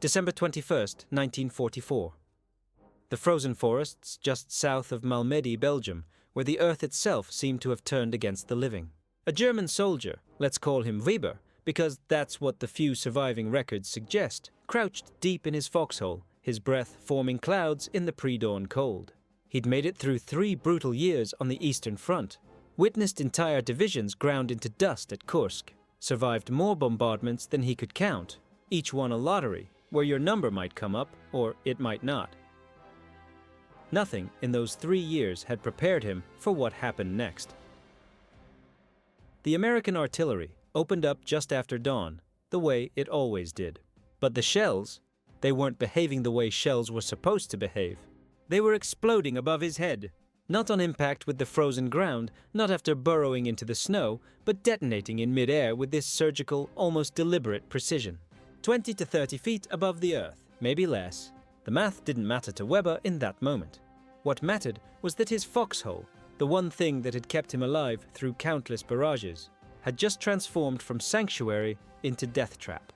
December 21st, 1944. The frozen forests just south of Malmedy, Belgium, where the earth itself seemed to have turned against the living. A German soldier, let's call him Weber, because that's what the few surviving records suggest, crouched deep in his foxhole, his breath forming clouds in the pre-dawn cold. He'd made it through 3 brutal years on the Eastern Front, witnessed entire divisions ground into dust at Kursk, survived more bombardments than he could count, each one a lottery, where your number might come up or it might not. Nothing in those 3 years had prepared him for what happened next. The American artillery opened up just after dawn, the way it always did. But the shells, they weren't behaving the way shells were supposed to behave. They were exploding above his head, not on impact with the frozen ground, not after burrowing into the snow, but detonating in mid-air with this surgical, almost deliberate precision. 20 to 30 feet above the earth, maybe less. The math didn't matter to Weber in that moment. What mattered was that his foxhole, the one thing that had kept him alive through countless barrages, had just transformed from sanctuary into death trap.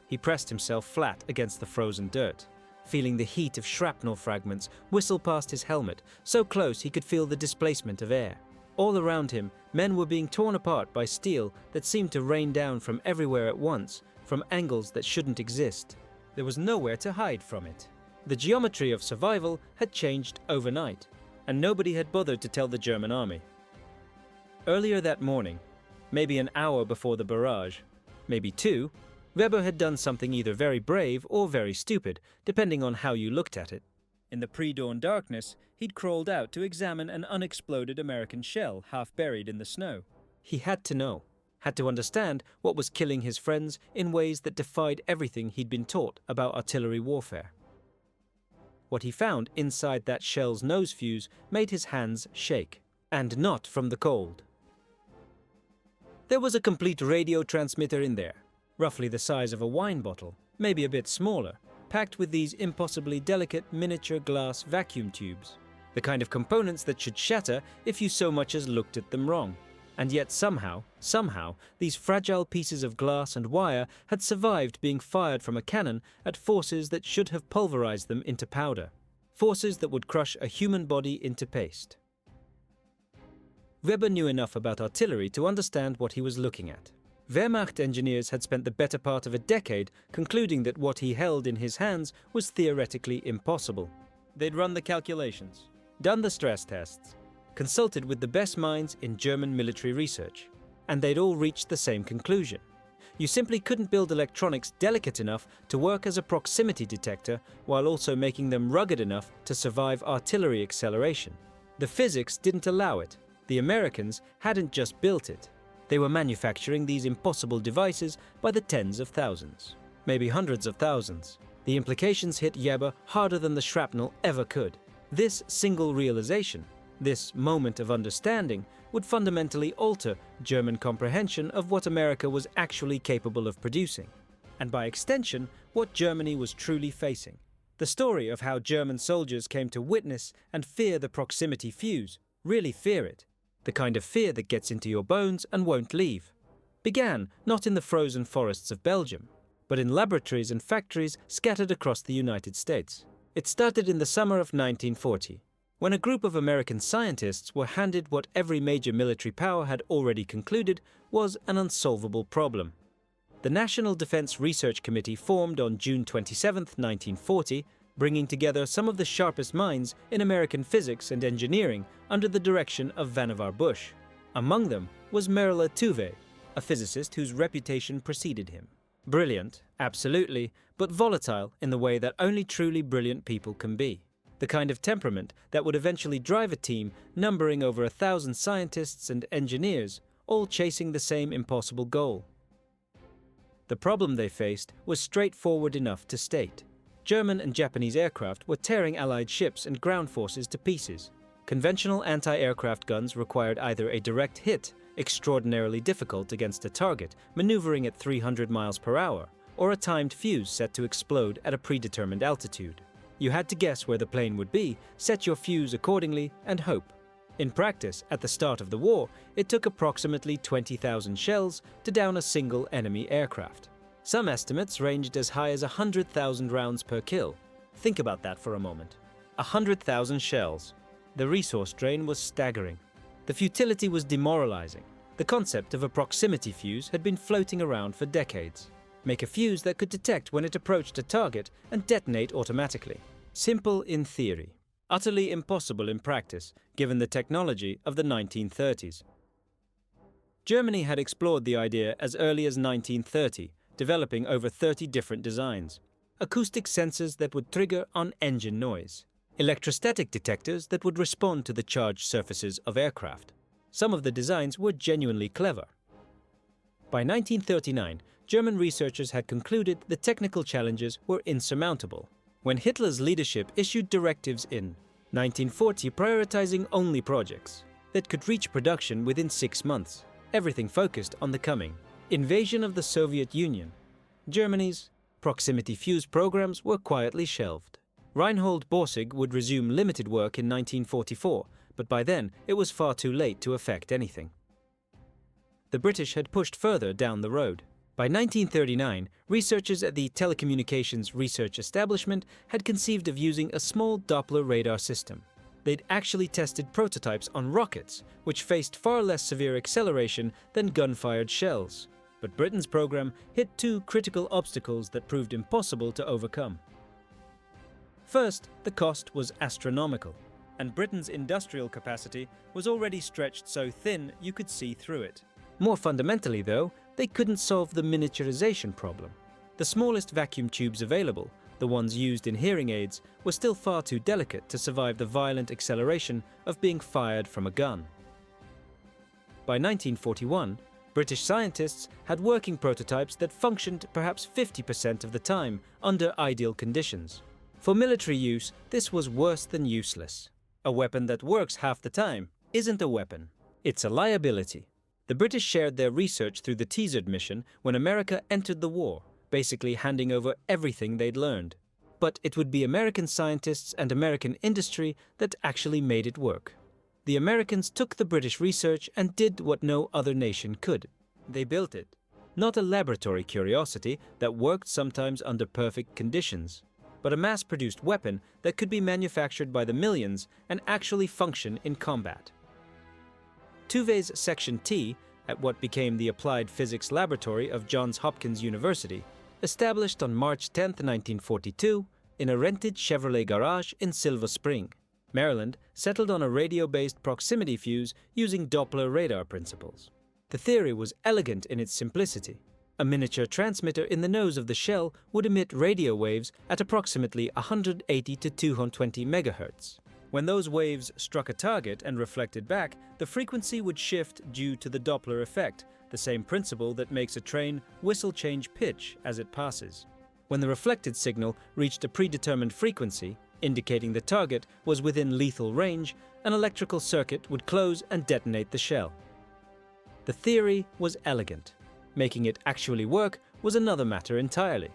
He pressed himself flat against the frozen dirt, feeling the heat of shrapnel fragments whistle past his helmet, so close he could feel the displacement of air. All around him, men were being torn apart by steel that seemed to rain down from everywhere at once, from angles that shouldn't exist. There was nowhere to hide from it. The geometry of survival had changed overnight, and nobody had bothered to tell the German army. Earlier that morning, maybe an hour before the barrage, maybe 2, Weber had done something either very brave or very stupid, depending on how you looked at it. In the pre-dawn darkness, he'd crawled out to examine an unexploded American shell half buried in the snow. He had to know, had to understand what was killing his friends in ways that defied everything he'd been taught about artillery warfare. What he found inside that shell's nose fuse made his hands shake, and not from the cold. There was a complete radio transmitter in there, roughly the size of a wine bottle, maybe a bit smaller, packed with these impossibly delicate miniature glass vacuum tubes, the kind of components that should shatter if you so much as looked at them wrong. And yet somehow, these fragile pieces of glass and wire had survived being fired from a cannon at forces that should have pulverized them into powder, forces that would crush a human body into paste. Weber knew enough about artillery to understand what he was looking at. Wehrmacht engineers had spent the better part of a decade concluding that what he held in his hands was theoretically impossible. They'd run the calculations, done the stress tests, consulted with the best minds in German military research, and they'd all reached the same conclusion. You simply couldn't build electronics delicate enough to work as a proximity detector while also making them rugged enough to survive artillery acceleration. The physics didn't allow it. The Americans hadn't just built it. They were manufacturing these impossible devices by the tens of thousands, maybe hundreds of thousands. The implications hit Weber harder than the shrapnel ever could. This single realization, this moment of understanding, would fundamentally alter German comprehension of what America was actually capable of producing, and by extension, what Germany was truly facing. The story of how German soldiers came to witness and fear the proximity fuse, really fear it, the kind of fear that gets into your bones and won't leave, began not in the frozen forests of Belgium, but in laboratories and factories scattered across the United States. It started in the summer of 1940. When a group of American scientists were handed what every major military power had already concluded was an unsolvable problem. The National Defense Research Committee formed on June 27, 1940, bringing together some of the sharpest minds in American physics and engineering under the direction of Vannevar Bush. Among them was Merle Tuve, a physicist whose reputation preceded him. Brilliant, absolutely, but volatile in the way that only truly brilliant people can be. The kind of temperament that would eventually drive a team numbering over 1,000 scientists and engineers, all chasing the same impossible goal. The problem they faced was straightforward enough to state. German and Japanese aircraft were tearing Allied ships and ground forces to pieces. Conventional anti-aircraft guns required either a direct hit, extraordinarily difficult against a target, maneuvering at 300 miles per hour, or a timed fuse set to explode at a predetermined altitude. You had to guess where the plane would be, set your fuse accordingly, and hope. In practice, at the start of the war, it took approximately 20,000 shells to down a single enemy aircraft. Some estimates ranged as high as 100,000 rounds per kill. Think about that for a moment. 100,000 shells. The resource drain was staggering. The futility was demoralizing. The concept of a proximity fuse had been floating around for decades. Make a fuse that could detect when it approached a target and detonate automatically. Simple in theory. Utterly impossible in practice, given the technology of the 1930s. Germany had explored the idea as early as 1930, developing over 30 different designs. Acoustic sensors that would trigger on engine noise. Electrostatic detectors that would respond to the charged surfaces of aircraft. Some of the designs were genuinely clever. By 1939, German researchers had concluded the technical challenges were insurmountable. When Hitler's leadership issued directives in 1940 prioritizing only projects that could reach production within 6 months, everything focused on the coming invasion of the Soviet Union, Germany's proximity fuse programs were quietly shelved. Reinhold Borsig would resume limited work in 1944, but by then it was far too late to affect anything. The British had pushed further down the road. By 1939, researchers at the Telecommunications Research Establishment had conceived of using a small Doppler radar system. They'd actually tested prototypes on rockets, which faced far less severe acceleration than gun-fired shells. But Britain's program hit 2 critical obstacles that proved impossible to overcome. First, the cost was astronomical, and Britain's industrial capacity was already stretched so thin you could see through it. More fundamentally, though, they couldn't solve the miniaturization problem. The smallest vacuum tubes available, the ones used in hearing aids, were still far too delicate to survive the violent acceleration of being fired from a gun. By 1941, British scientists had working prototypes that functioned perhaps 50% of the time under ideal conditions. For military use, this was worse than useless. A weapon that works half the time isn't a weapon. It's a liability. The British shared their research through the Teasard mission when America entered the war, basically handing over everything they'd learned. But it would be American scientists and American industry that actually made it work. The Americans took the British research and did what no other nation could. They built it. Not a laboratory curiosity that worked sometimes under perfect conditions, but a mass-produced weapon that could be manufactured by the millions and actually function in combat. Tuve's Section T, at what became the Applied Physics Laboratory of Johns Hopkins University, established on March 10, 1942, in a rented Chevrolet garage in Silver Spring, Maryland, settled on a radio-based proximity fuse using Doppler radar principles. The theory was elegant in its simplicity. A miniature transmitter in the nose of the shell would emit radio waves at approximately 180 to 220 MHz. When those waves struck a target and reflected back, the frequency would shift due to the Doppler effect, the same principle that makes a train whistle change pitch as it passes. When the reflected signal reached a predetermined frequency, indicating the target was within lethal range, an electrical circuit would close and detonate the shell. The theory was elegant. Making it actually work was another matter entirely.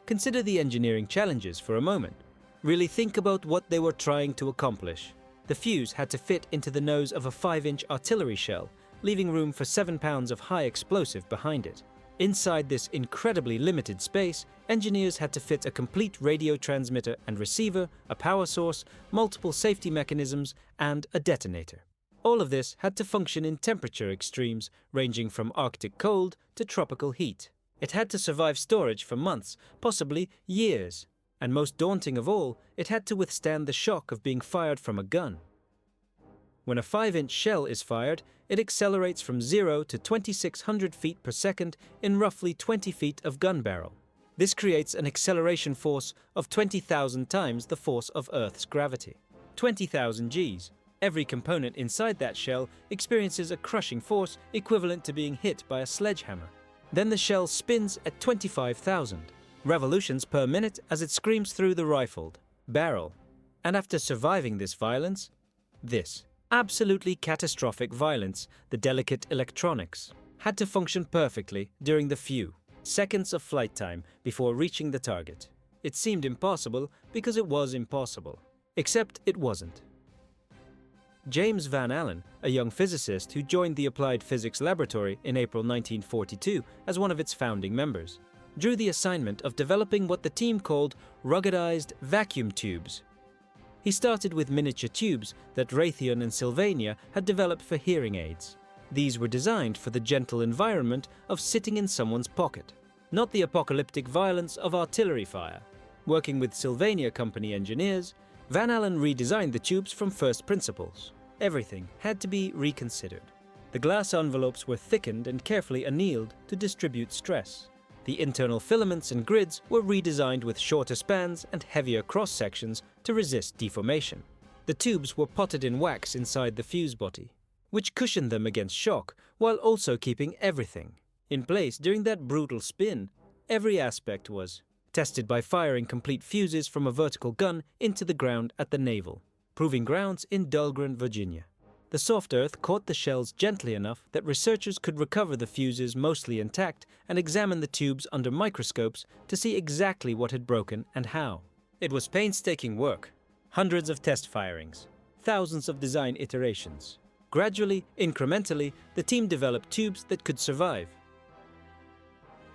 Consider the engineering challenges for a moment. Really think about what they were trying to accomplish. The fuse had to fit into the nose of a 5-inch artillery shell, leaving room for 7 pounds of high explosive behind it. Inside this incredibly limited space, engineers had to fit a complete radio transmitter and receiver, a power source, multiple safety mechanisms, and a detonator. All of this had to function in temperature extremes ranging from Arctic cold to tropical heat. It had to survive storage for months, possibly years. And most daunting of all, it had to withstand the shock of being fired from a gun. When a 5-inch shell is fired, it accelerates from 0 to 2,600 feet per second in roughly 20 feet of gun barrel. This creates an acceleration force of 20,000 times the force of Earth's gravity. 20,000 Gs. Every component inside that shell experiences a crushing force equivalent to being hit by a sledgehammer. Then the shell spins at 25,000 revolutions per minute as it screams through the rifled barrel. And after surviving this violence, this absolutely catastrophic violence, the delicate electronics, had to function perfectly during the few seconds of flight time before reaching the target. It seemed impossible because it was impossible. Except it wasn't. James Van Allen, a young physicist who joined the Applied Physics Laboratory in April 1942 as one of its founding members, drew the assignment of developing what the team called ruggedized vacuum tubes. He started with miniature tubes that Raytheon and Sylvania had developed for hearing aids. These were designed for the gentle environment of sitting in someone's pocket, not the apocalyptic violence of artillery fire. Working with Sylvania Company engineers, Van Allen redesigned the tubes from first principles. Everything had to be reconsidered. The glass envelopes were thickened and carefully annealed to distribute stress. The internal filaments and grids were redesigned with shorter spans and heavier cross-sections to resist deformation. The tubes were potted in wax inside the fuse body, which cushioned them against shock while also keeping everything in place during that brutal spin. Every aspect was tested by firing complete fuses from a vertical gun into the ground at the Naval Proving Grounds in Dahlgren, Virginia. The soft earth caught the shells gently enough that researchers could recover the fuses mostly intact and examine the tubes under microscopes to see exactly what had broken and how. It was painstaking work. Hundreds of test firings, thousands of design iterations. Gradually, incrementally, the team developed tubes that could survive.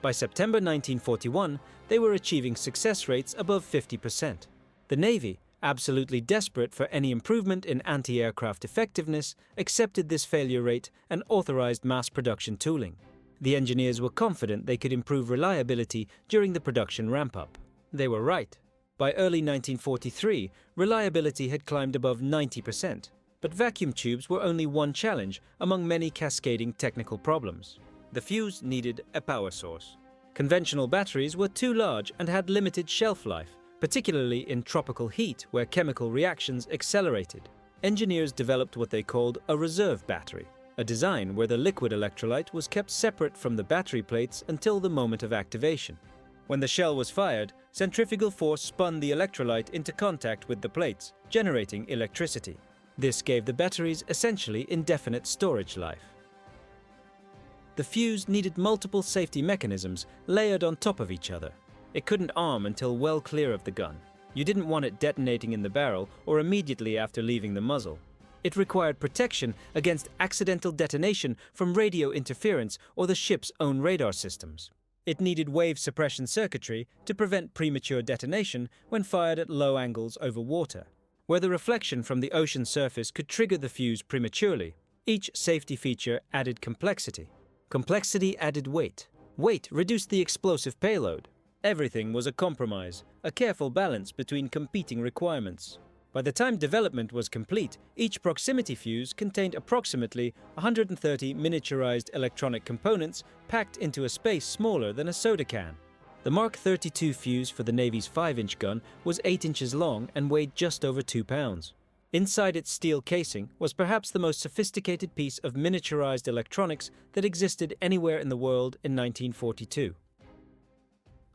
By September 1941, they were achieving success rates above 50%. The Navy, absolutely desperate for any improvement in anti-aircraft effectiveness, accepted this failure rate and authorized mass production tooling. The engineers were confident they could improve reliability during the production ramp-up. They were right. By early 1943, reliability had climbed above 90%, but vacuum tubes were only one challenge among many cascading technical problems. The fuse needed a power source. Conventional batteries were too large and had limited shelf life, particularly in tropical heat where chemical reactions accelerated. Engineers developed what they called a reserve battery, a design where the liquid electrolyte was kept separate from the battery plates until the moment of activation. When the shell was fired, centrifugal force spun the electrolyte into contact with the plates, generating electricity. This gave the batteries essentially indefinite storage life. The fuse needed multiple safety mechanisms layered on top of each other. It couldn't arm until well clear of the gun. You didn't want it detonating in the barrel or immediately after leaving the muzzle. It required protection against accidental detonation from radio interference or the ship's own radar systems. It needed wave suppression circuitry to prevent premature detonation when fired at low angles over water, where the reflection from the ocean surface could trigger the fuse prematurely. Each safety feature added complexity. Complexity added weight. Weight reduced the explosive payload. Everything was a compromise, a careful balance between competing requirements. By the time development was complete, each proximity fuse contained approximately 130 miniaturized electronic components packed into a space smaller than a soda can. The Mark 32 fuse for the Navy's 5-inch gun was 8 inches long and weighed just over 2 pounds. Inside its steel casing was perhaps the most sophisticated piece of miniaturized electronics that existed anywhere in the world in 1942.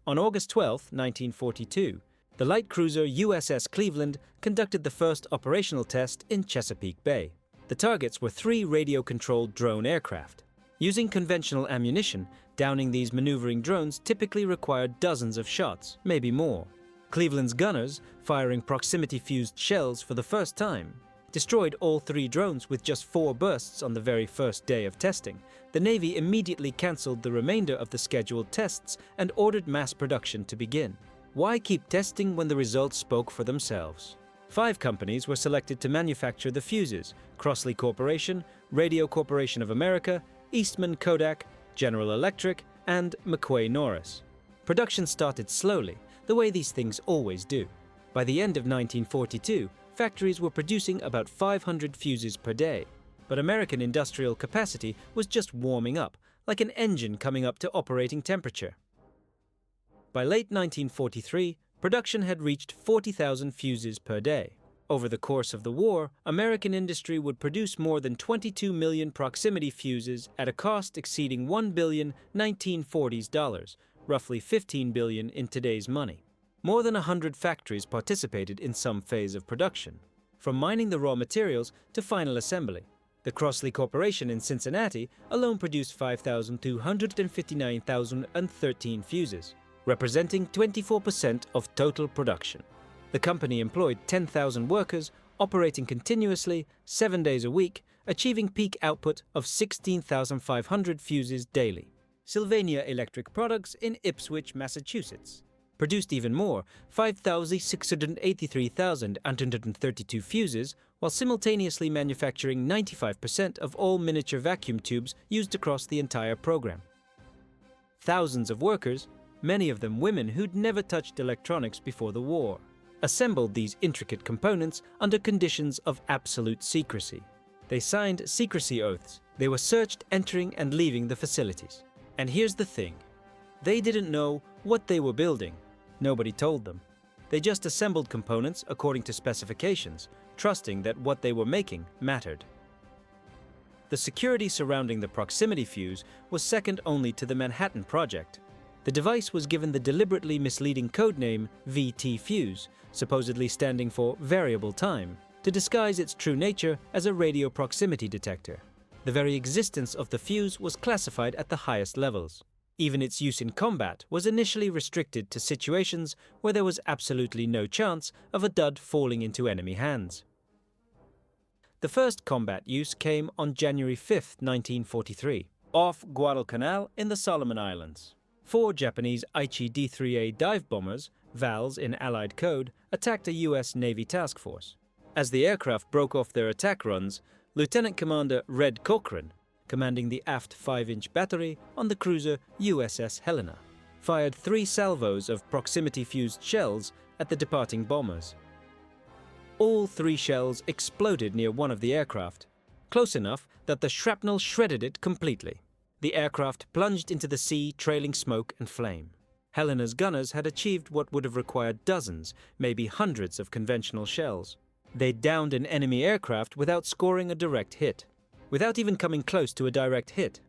On August 12, 1942, the light cruiser USS Cleveland conducted the first operational test in Chesapeake Bay. The targets were 3 radio-controlled drone aircraft. Using conventional ammunition, downing these maneuvering drones typically required dozens of shots, maybe more. Cleveland's gunners, firing proximity-fused shells for the first time, destroyed all 3 drones with just 4 bursts on the very first day of testing. The Navy immediately cancelled the remainder of the scheduled tests and ordered mass production to begin. Why keep testing when the results spoke for themselves? 5 companies were selected to manufacture the fuses: Crossley Corporation, Radio Corporation of America, Eastman Kodak, General Electric, and McQuay Norris. Production started slowly, the way these things always do. By the end of 1942, factories were producing about 500 fuses per day. But American industrial capacity was just warming up, like an engine coming up to operating temperature. By late 1943, production had reached 40,000 fuses per day. Over the course of the war, American industry would produce more than 22 million proximity fuses at a cost exceeding $1 billion 1940s dollars, roughly $15 billion in today's money. More than 100 factories participated in some phase of production, from mining the raw materials to final assembly. The Crossley Corporation in Cincinnati alone produced 5,259,013 fuses, representing 24% of total production. The company employed 10,000 workers, operating continuously, 7 days a week, achieving peak output of 16,500 fuses daily. Sylvania Electric Products in Ipswich, Massachusetts, produced even more, 5,683,832 fuses, while simultaneously manufacturing 95% of all miniature vacuum tubes used across the entire program. Thousands of workers, many of them women who'd never touched electronics before the war, assembled these intricate components under conditions of absolute secrecy. They signed secrecy oaths. They were searched entering and leaving the facilities. And here's the thing. They didn't know what they were building. Nobody told them. They just assembled components according to specifications, trusting that what they were making mattered. The security surrounding the proximity fuse was second only to the Manhattan Project. The device was given the deliberately misleading codename VT Fuse, supposedly standing for variable time, to disguise its true nature as a radio proximity detector. The very existence of the fuse was classified at the highest levels. Even its use in combat was initially restricted to situations where there was absolutely no chance of a dud falling into enemy hands. The first combat use came on January 5, 1943, off Guadalcanal in the Solomon Islands. 4 Japanese Aichi D-3A dive bombers, VALs in Allied code, attacked a U.S. Navy task force. As the aircraft broke off their attack runs, Lieutenant Commander Red Cochran, commanding the aft 5-inch battery on the cruiser USS Helena, fired 3 salvos of proximity-fused shells at the departing bombers. All 3 shells exploded near one of the aircraft, close enough that the shrapnel shredded it completely. The aircraft plunged into the sea, trailing smoke and flame. Helena's gunners had achieved what would have required dozens, maybe hundreds of conventional shells. They downed an enemy aircraft without scoring a direct hit, without even coming close to a direct hit.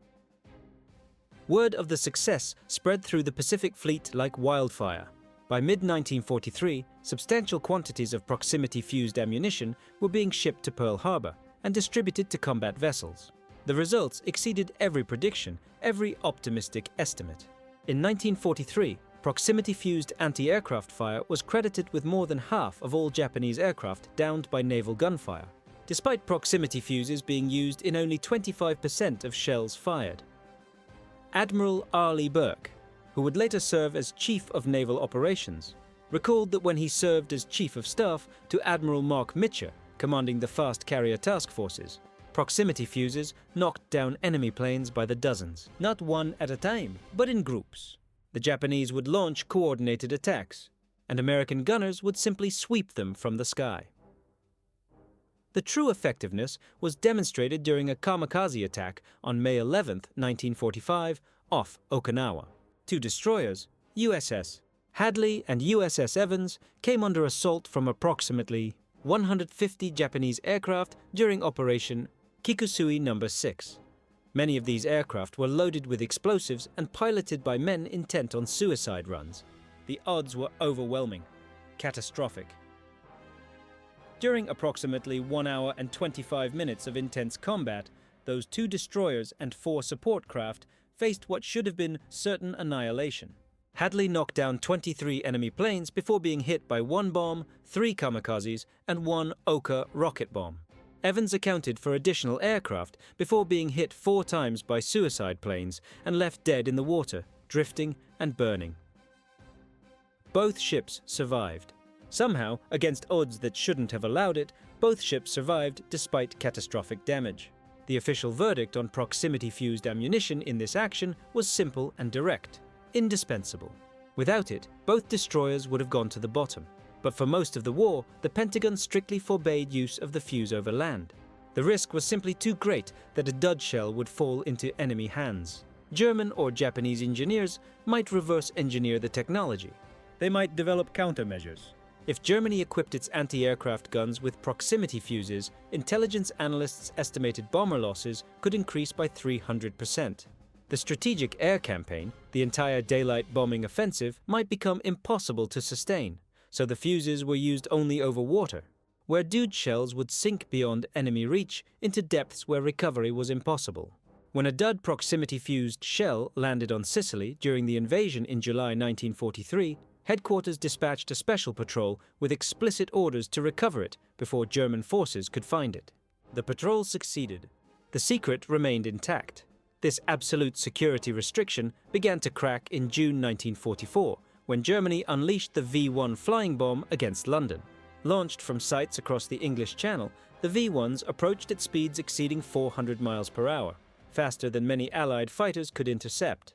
Word of the success spread through the Pacific Fleet like wildfire. By mid-1943, substantial quantities of proximity-fused ammunition were being shipped to Pearl Harbor and distributed to combat vessels. The results exceeded every prediction, every optimistic estimate. In 1943, proximity-fused anti-aircraft fire was credited with more than half of all Japanese aircraft downed by naval gunfire, despite proximity fuses being used in only 25% of shells fired. Admiral R. Lee Burke, who would later serve as Chief of Naval Operations, recalled that when he served as Chief of Staff to Admiral Mark Mitcher, commanding the fast carrier task forces, proximity fuses knocked down enemy planes by the dozens, not one at a time, but in groups. The Japanese would launch coordinated attacks, and American gunners would simply sweep them from the sky. The true effectiveness was demonstrated during a kamikaze attack on May 11, 1945, off Okinawa. 2 destroyers, USS Hadley and USS Evans, came under assault from approximately 150 Japanese aircraft during Operation Kikusui No. 6. Many of these aircraft were loaded with explosives and piloted by men intent on suicide runs. The odds were overwhelming, catastrophic. During approximately 1 hour and 25 minutes of intense combat, those 2 destroyers and 4 support craft faced what should have been certain annihilation. Hadley knocked down 23 enemy planes before being hit by 1 bomb, 3 kamikazes, and 1 Oka rocket bomb. Evans accounted for additional aircraft before being hit 4 times by suicide planes and left dead in the water, drifting and burning. Both ships survived. Somehow, against odds that shouldn't have allowed it, both ships survived despite catastrophic damage. The official verdict on proximity-fused ammunition in this action was simple and direct: indispensable. Without it, both destroyers would have gone to the bottom. But for most of the war, the Pentagon strictly forbade use of the fuse over land. The risk was simply too great that a dud shell would fall into enemy hands. German or Japanese engineers might reverse engineer the technology. They might develop countermeasures. If Germany equipped its anti-aircraft guns with proximity fuses, intelligence analysts estimated bomber losses could increase by 300%. The strategic air campaign, the entire daylight bombing offensive, might become impossible to sustain. So the fuses were used only over water, where dud shells would sink beyond enemy reach into depths where recovery was impossible. When a dud proximity-fused shell landed on Sicily during the invasion in July 1943, headquarters dispatched a special patrol with explicit orders to recover it before German forces could find it. The patrol succeeded. The secret remained intact. This absolute security restriction began to crack in June 1944, when Germany unleashed the V-1 flying bomb against London. Launched from sites across the English Channel, the V-1s approached at speeds exceeding 400 miles per hour, faster than many Allied fighters could intercept.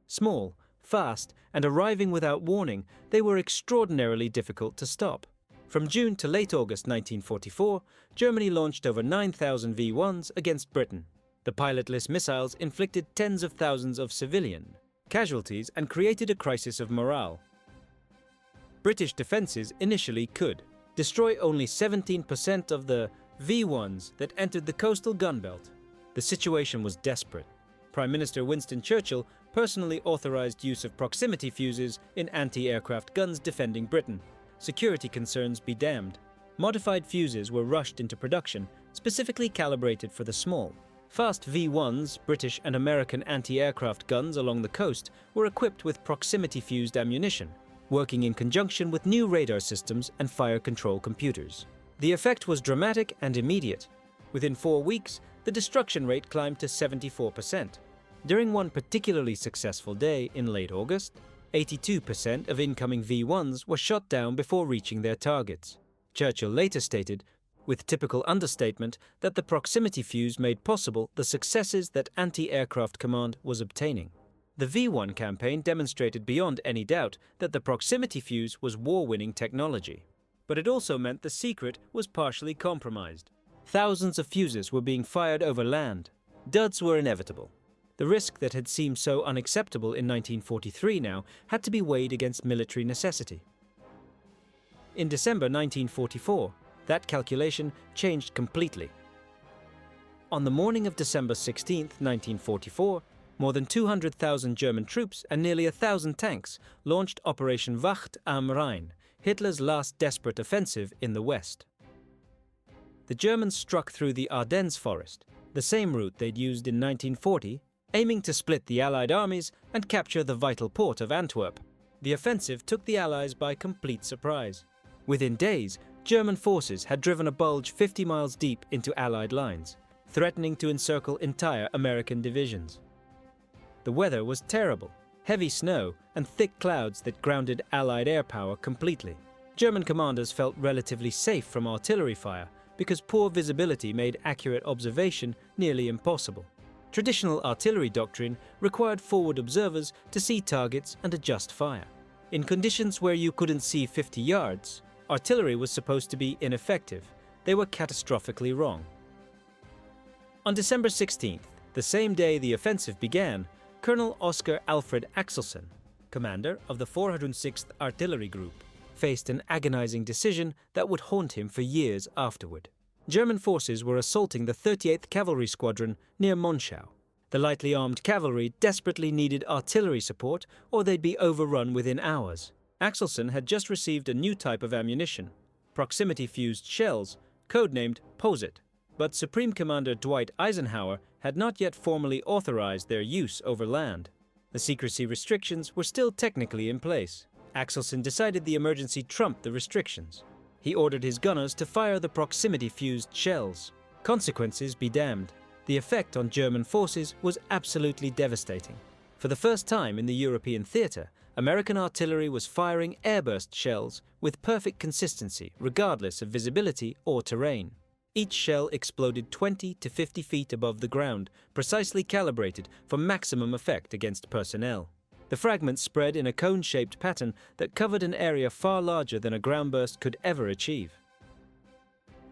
Small, fast, and arriving without warning, they were extraordinarily difficult to stop. From June to late August 1944, Germany launched over 9,000 V-1s against Britain. The pilotless missiles inflicted tens of thousands of civilian casualties and created a crisis of morale. British defences initially could destroy only 17% of the V-1s that entered the coastal gunbelt. The situation was desperate. Prime Minister Winston Churchill personally authorised use of proximity fuses in anti-aircraft guns defending Britain. Security concerns be damned. Modified fuses were rushed into production, specifically calibrated for the small. Fast V-1s, British and American anti-aircraft guns along the coast, were equipped with proximity-fused ammunition, working in conjunction with new radar systems and fire control computers. The effect was dramatic and immediate. Within 4 weeks, the destruction rate climbed to 74%. During one particularly successful day in late August, 82% of incoming V-1s were shot down before reaching their targets. Churchill later stated, with typical understatement, that the proximity fuse made possible the successes that anti-aircraft command was obtaining. The V-1 campaign demonstrated beyond any doubt that the proximity fuse was war-winning technology. But it also meant the secret was partially compromised. Thousands of fuses were being fired over land. Duds were inevitable. The risk that had seemed so unacceptable in 1943 now had to be weighed against military necessity. In December 1944, that calculation changed completely. On the morning of December 16, 1944, more than 200,000 German troops and nearly 1,000 tanks launched Operation Wacht am Rhein, Hitler's last desperate offensive in the West. The Germans struck through the Ardennes forest, the same route they'd used in 1940, aiming to split the Allied armies and capture the vital port of Antwerp. The offensive took the Allies by complete surprise. Within days, German forces had driven a Bulge 50 miles deep into Allied lines, threatening to encircle entire American divisions. The weather was terrible, heavy snow and thick clouds that grounded Allied air power completely. German commanders felt relatively safe from artillery fire because poor visibility made accurate observation nearly impossible. Traditional artillery doctrine required forward observers to see targets and adjust fire. In conditions where you couldn't see 50 yards, artillery was supposed to be ineffective. They were catastrophically wrong. On December 16th, the same day the offensive began, Colonel Oskar Alfred Axelson, commander of the 406th Artillery Group, faced an agonizing decision that would haunt him for years afterward. German forces were assaulting the 38th Cavalry Squadron near Monschau. The lightly armed cavalry desperately needed artillery support or they'd be overrun within hours. Axelson had just received a new type of ammunition, proximity-fused shells, codenamed Posit, but Supreme Commander Dwight Eisenhower had not yet formally authorized their use over land. The secrecy restrictions were still technically in place. Axelson decided the emergency trumped the restrictions. He ordered his gunners to fire the proximity-fused shells. Consequences be damned. The effect on German forces was absolutely devastating. For the first time in the European theatre, American artillery was firing airburst shells with perfect consistency, regardless of visibility or terrain. Each shell exploded 20 to 50 feet above the ground, precisely calibrated for maximum effect against personnel. The fragments spread in a cone-shaped pattern that covered an area far larger than a groundburst could ever achieve.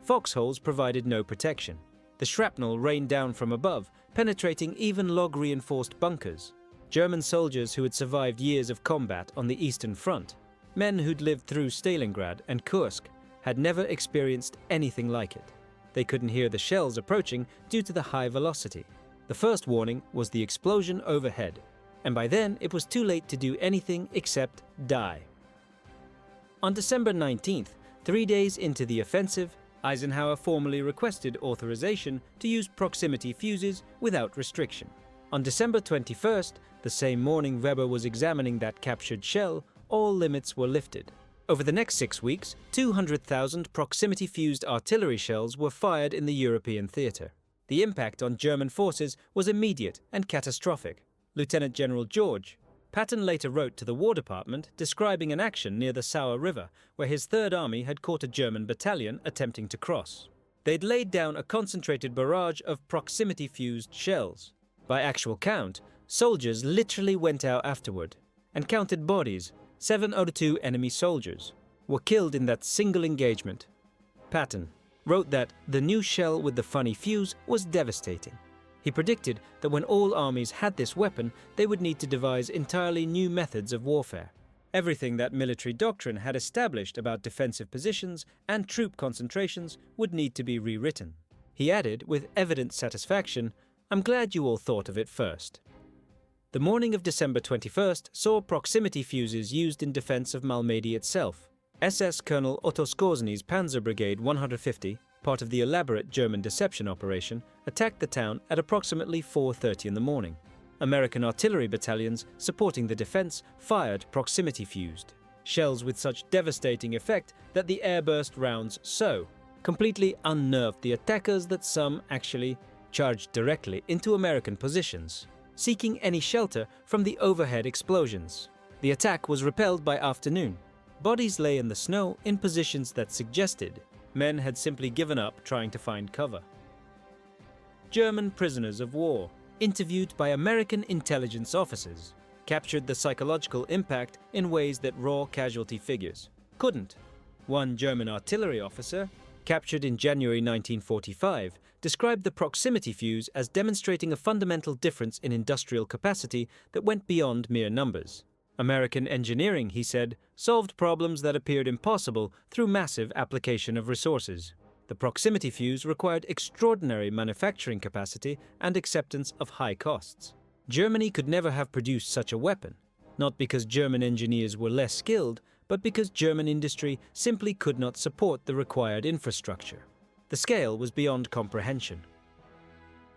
Foxholes provided no protection. The shrapnel rained down from above, penetrating even log-reinforced bunkers. German soldiers who had survived years of combat on the Eastern Front, men who'd lived through Stalingrad and Kursk, had never experienced anything like it. They couldn't hear the shells approaching due to the high velocity. The first warning was the explosion overhead, and by then it was too late to do anything except die. On December 19th, 3 days into the offensive, Eisenhower formally requested authorization to use proximity fuses without restriction. On December 21st, the same morning Weber was examining that captured shell, all limits were lifted. Over the next 6 weeks, 200,000 proximity-fused artillery shells were fired in the European theatre. The impact on German forces was immediate and catastrophic. Lieutenant General George Patton later wrote to the War Department describing an action near the Sauer River where his Third Army had caught a German battalion attempting to cross. They'd laid down a concentrated barrage of proximity-fused shells. By actual count, soldiers literally went out afterward and counted bodies. 7 out of 2 enemy soldiers were killed in that single engagement. Patton wrote that the new shell with the funny fuse was devastating. He predicted that when all armies had this weapon, they would need to devise entirely new methods of warfare. Everything that military doctrine had established about defensive positions and troop concentrations would need to be rewritten. He added, with evident satisfaction, "I'm glad you all thought of it first." The morning of December 21st saw proximity fuses used in defense of Malmedy itself. SS Colonel Otto Skorzny's Panzer Brigade 150, part of the elaborate German deception operation, attacked the town at approximately 4:30 in the morning. American artillery battalions supporting the defense fired proximity-fused shells with such devastating effect that the airburst rounds completely unnerved the attackers that some actually charged directly into American positions, seeking any shelter from the overhead explosions. The attack was repelled by afternoon. Bodies lay in the snow in positions that suggested men had simply given up trying to find cover. German prisoners of war, interviewed by American intelligence officers, captured the psychological impact in ways that raw casualty figures couldn't. One German artillery officer, captured in January 1945, described the proximity fuse as demonstrating a fundamental difference in industrial capacity that went beyond mere numbers. American engineering, he said, solved problems that appeared impossible through massive application of resources. The proximity fuse required extraordinary manufacturing capacity and acceptance of high costs. Germany could never have produced such a weapon, not because German engineers were less skilled, but because German industry simply could not support the required infrastructure. The scale was beyond comprehension.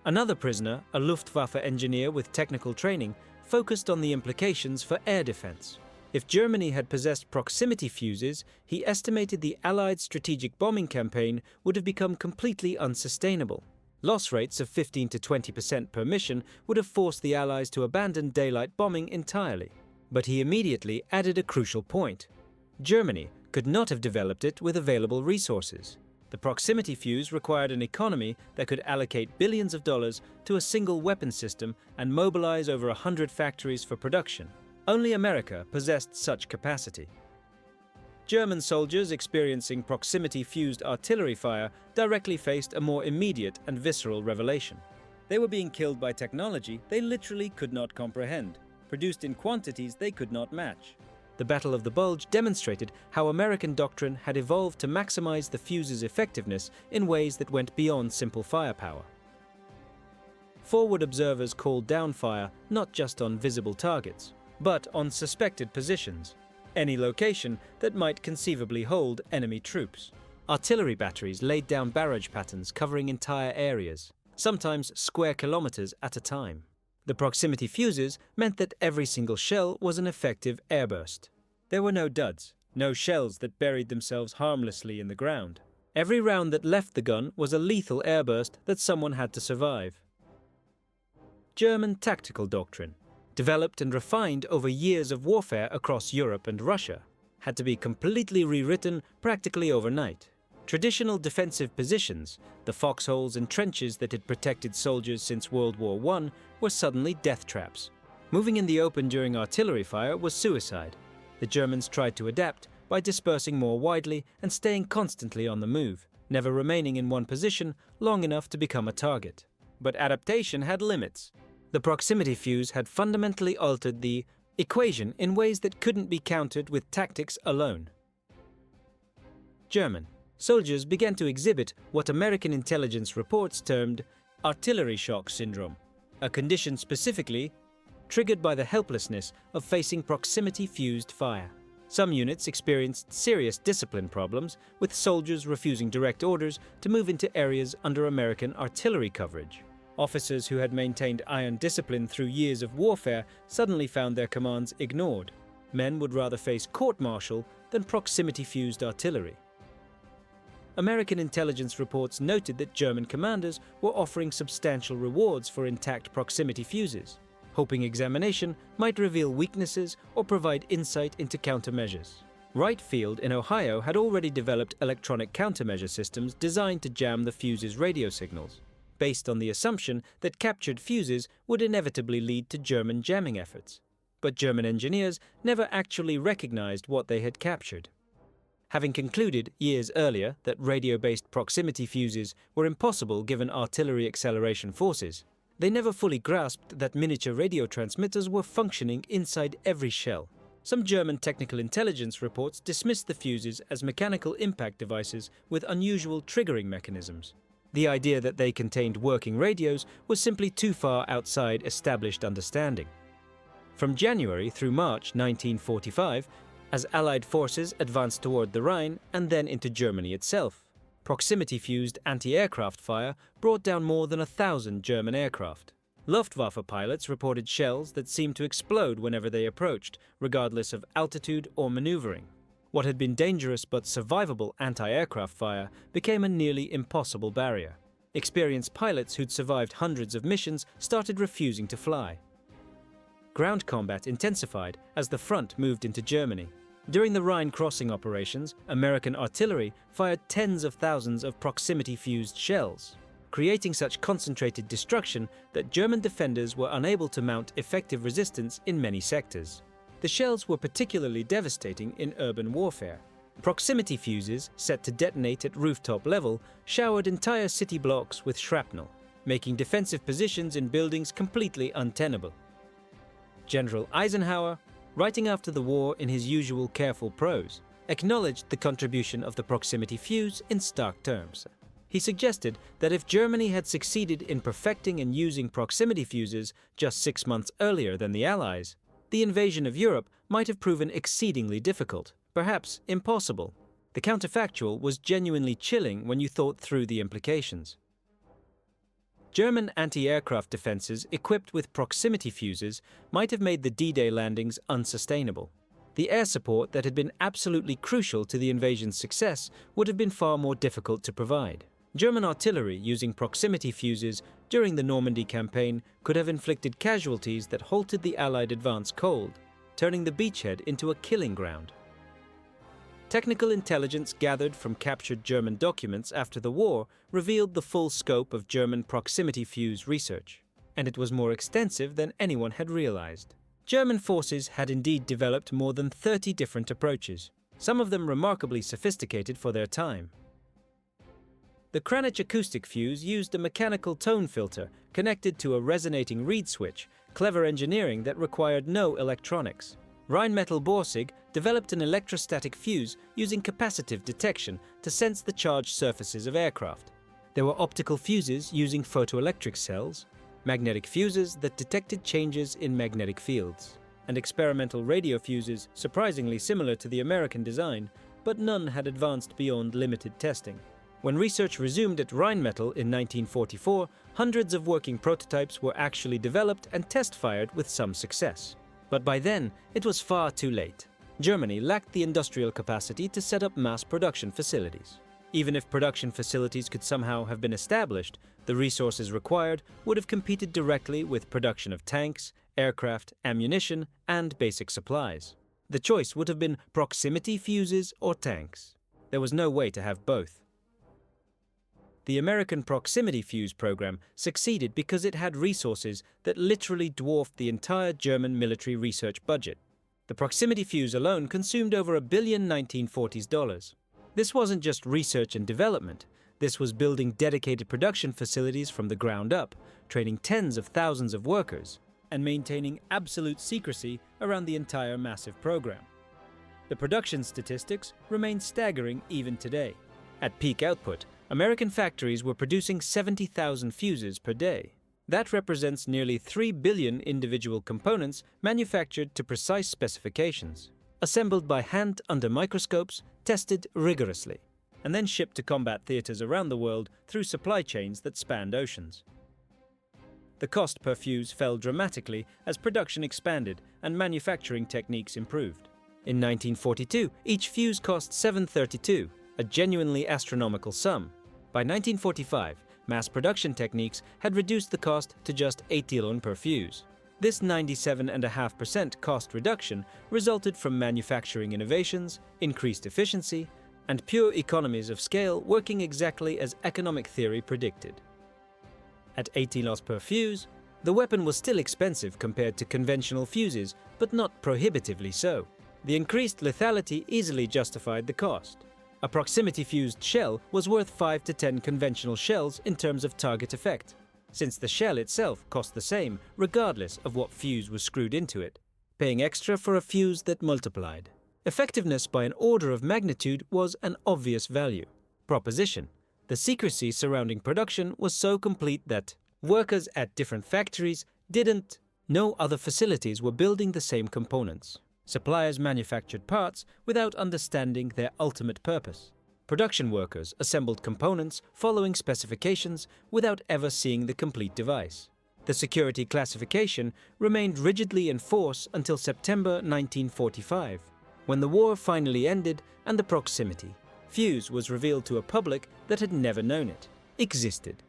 Another prisoner, a Luftwaffe engineer with technical training, focused on the implications for air defense. If Germany had possessed proximity fuses, he estimated the Allied strategic bombing campaign would have become completely unsustainable. Loss rates of 15 to 20% per mission would have forced the Allies to abandon daylight bombing entirely. But he immediately added a crucial point. Germany could not have developed it with available resources. The proximity fuse required an economy that could allocate billions of dollars to a single weapon system and mobilize over 100 factories for production. Only America possessed such capacity. German soldiers experiencing proximity-fused artillery fire directly faced a more immediate and visceral revelation. They were being killed by technology they literally could not comprehend, produced in quantities they could not match. The Battle of the Bulge demonstrated how American doctrine had evolved to maximize the fuse's effectiveness in ways that went beyond simple firepower. Forward observers called down fire not just on visible targets, but on suspected positions, any location that might conceivably hold enemy troops. Artillery batteries laid down barrage patterns covering entire areas, sometimes square kilometers at a time. The proximity fuses meant that every single shell was an effective airburst. There were no duds, no shells that buried themselves harmlessly in the ground. Every round that left the gun was a lethal airburst that someone had to survive. German tactical doctrine, developed and refined over years of warfare across Europe and Russia, had to be completely rewritten practically overnight. Traditional defensive positions, the foxholes and trenches that had protected soldiers since World War I, were suddenly death traps. Moving in the open during artillery fire was suicide. The Germans tried to adapt by dispersing more widely and staying constantly on the move, never remaining in one position long enough to become a target. But adaptation had limits. The proximity fuse had fundamentally altered the equation in ways that couldn't be countered with tactics alone. German soldiers began to exhibit what American intelligence reports termed artillery shock syndrome, a condition specifically triggered by the helplessness of facing proximity-fused fire. Some units experienced serious discipline problems, with soldiers refusing direct orders to move into areas under American artillery coverage. Officers who had maintained iron discipline through years of warfare suddenly found their commands ignored. Men would rather face court-martial than proximity-fused artillery. American intelligence reports noted that German commanders were offering substantial rewards for intact proximity fuses, hoping examination might reveal weaknesses or provide insight into countermeasures. Wright Field in Ohio had already developed electronic countermeasure systems designed to jam the fuse's radio signals, based on the assumption that captured fuses would inevitably lead to German jamming efforts. But German engineers never actually recognized what they had captured. Having concluded years earlier that radio-based proximity fuses were impossible given artillery acceleration forces, they never fully grasped that miniature radio transmitters were functioning inside every shell. Some German technical intelligence reports dismissed the fuses as mechanical impact devices with unusual triggering mechanisms. The idea that they contained working radios was simply too far outside established understanding. From January through March 1945, as Allied forces advanced toward the Rhine and then into Germany itself, proximity-fused anti-aircraft fire brought down more than 1,000 German aircraft. Luftwaffe pilots reported shells that seemed to explode whenever they approached, regardless of altitude or maneuvering. What had been dangerous but survivable anti-aircraft fire became a nearly impossible barrier. Experienced pilots who'd survived hundreds of missions started refusing to fly. Ground combat intensified as the front moved into Germany. During the Rhine crossing operations, American artillery fired tens of thousands of proximity-fused shells, creating such concentrated destruction that German defenders were unable to mount effective resistance in many sectors. The shells were particularly devastating in urban warfare. Proximity fuses, set to detonate at rooftop level, showered entire city blocks with shrapnel, making defensive positions in buildings completely untenable. General Eisenhower, writing after the war in his usual careful prose, acknowledged the contribution of the proximity fuse in stark terms. He suggested that if Germany had succeeded in perfecting and using proximity fuses just 6 months earlier than the Allies, the invasion of Europe might have proven exceedingly difficult, perhaps impossible. The counterfactual was genuinely chilling when you thought through the implications. German anti-aircraft defenses equipped with proximity fuses might have made the D-Day landings unsustainable. The air support that had been absolutely crucial to the invasion's success would have been far more difficult to provide. German artillery using proximity fuses during the Normandy campaign could have inflicted casualties that halted the Allied advance cold, turning the beachhead into a killing ground. Technical intelligence gathered from captured German documents after the war revealed the full scope of German proximity fuse research, and it was more extensive than anyone had realized. German forces had indeed developed more than 30 different approaches, some of them remarkably sophisticated for their time. The Kranich acoustic fuse used a mechanical tone filter connected to a resonating reed switch, clever engineering that required no electronics. Rheinmetall-Borsig developed an electrostatic fuse using capacitive detection to sense the charged surfaces of aircraft. There were optical fuses using photoelectric cells, magnetic fuses that detected changes in magnetic fields, and experimental radio fuses surprisingly similar to the American design, but none had advanced beyond limited testing. When research resumed at Rheinmetall in 1944, hundreds of working prototypes were actually developed and test-fired with some success. But by then, it was far too late. Germany lacked the industrial capacity to set up mass production facilities. Even if production facilities could somehow have been established, the resources required would have competed directly with production of tanks, aircraft, ammunition, and basic supplies. The choice would have been proximity fuses or tanks. There was no way to have both. The American proximity fuse program succeeded because it had resources that literally dwarfed the entire German military research budget. The proximity fuse alone consumed over $1 billion 1940s dollars. This wasn't just research and development. This was building dedicated production facilities from the ground up, training tens of thousands of workers, and maintaining absolute secrecy around the entire massive program. The production statistics remain staggering even today. At peak output, American factories were producing 70,000 fuses per day. That represents nearly 3 billion individual components manufactured to precise specifications, assembled by hand under microscopes, tested rigorously, and then shipped to combat theaters around the world through supply chains that spanned oceans. The cost per fuse fell dramatically as production expanded and manufacturing techniques improved. In 1942, each fuse cost $7.32, a genuinely astronomical sum. By 1945, mass production techniques had reduced the cost to just 8 lon per fuse. This 97.5% cost reduction resulted from manufacturing innovations, increased efficiency, and pure economies of scale working exactly as economic theory predicted. At 80 loss per fuse, the weapon was still expensive compared to conventional fuses, but not prohibitively so. The increased lethality easily justified the cost. A proximity-fused shell was worth 5 to 10 conventional shells in terms of target effect, since the shell itself cost the same regardless of what fuse was screwed into it, paying extra for a fuse that multiplied. Effectiveness by an order of magnitude was an obvious value proposition. The secrecy surrounding production was so complete that workers at different factories didn't know other facilities were building the same components. Suppliers manufactured parts without understanding their ultimate purpose. Production workers assembled components following specifications without ever seeing the complete device. The security classification remained rigidly in force until September 1945, when the war finally ended and the proximity fuse was revealed to a public that had never known it existed.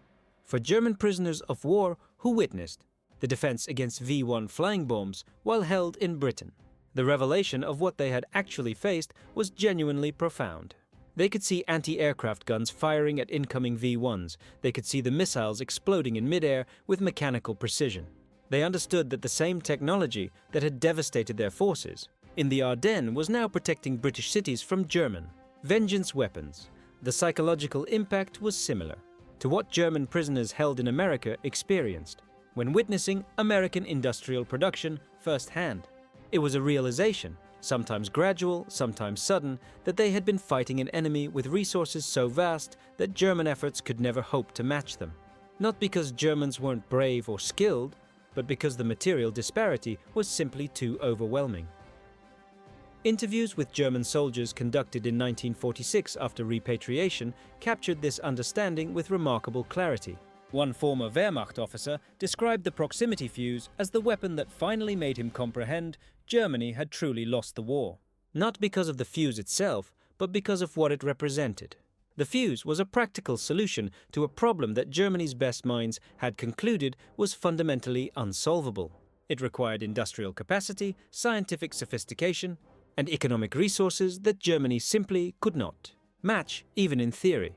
For German prisoners of war who witnessed the defense against V-1 flying bombs while held in Britain, the revelation of what they had actually faced was genuinely profound. They could see anti-aircraft guns firing at incoming V-1s. They could see the missiles exploding in midair with mechanical precision. They understood that the same technology that had devastated their forces in the Ardennes was now protecting British cities from German vengeance weapons. The psychological impact was similar to what German prisoners held in America experienced when witnessing American industrial production firsthand. It was a realization, sometimes gradual, sometimes sudden, that they had been fighting an enemy with resources so vast that German efforts could never hope to match them. Not because Germans weren't brave or skilled, but because the material disparity was simply too overwhelming. Interviews with German soldiers conducted in 1946 after repatriation captured this understanding with remarkable clarity. One former Wehrmacht officer described the proximity fuse as the weapon that finally made him comprehend Germany had truly lost the war. Not because of the fuse itself, but because of what it represented. The fuse was a practical solution to a problem that Germany's best minds had concluded was fundamentally unsolvable. It required industrial capacity, scientific sophistication, and economic resources that Germany simply could not match, even in theory.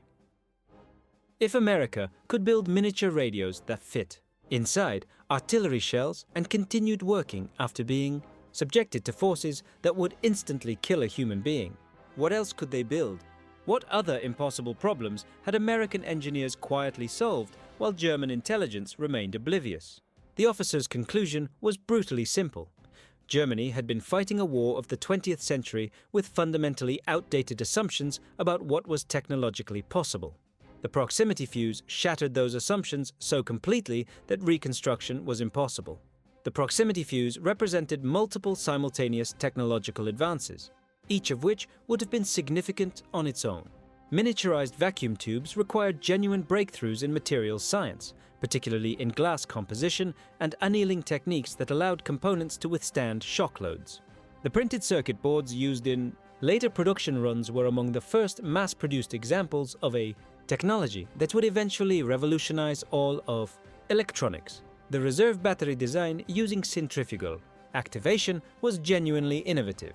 If America could build miniature radios that fit inside artillery shells and continued working after being subjected to forces that would instantly kill a human being, what else could they build? What other impossible problems had American engineers quietly solved while German intelligence remained oblivious? The officer's conclusion was brutally simple. Germany had been fighting a war of the 20th century with fundamentally outdated assumptions about what was technologically possible. The proximity fuse shattered those assumptions so completely that reconstruction was impossible. The proximity fuse represented multiple simultaneous technological advances, each of which would have been significant on its own. Miniaturized vacuum tubes required genuine breakthroughs in materials science, particularly in glass composition and annealing techniques that allowed components to withstand shock loads. The printed circuit boards used in later production runs were among the first mass-produced examples of a technology that would eventually revolutionize all of electronics. The reserve battery design using centrifugal activation was genuinely innovative.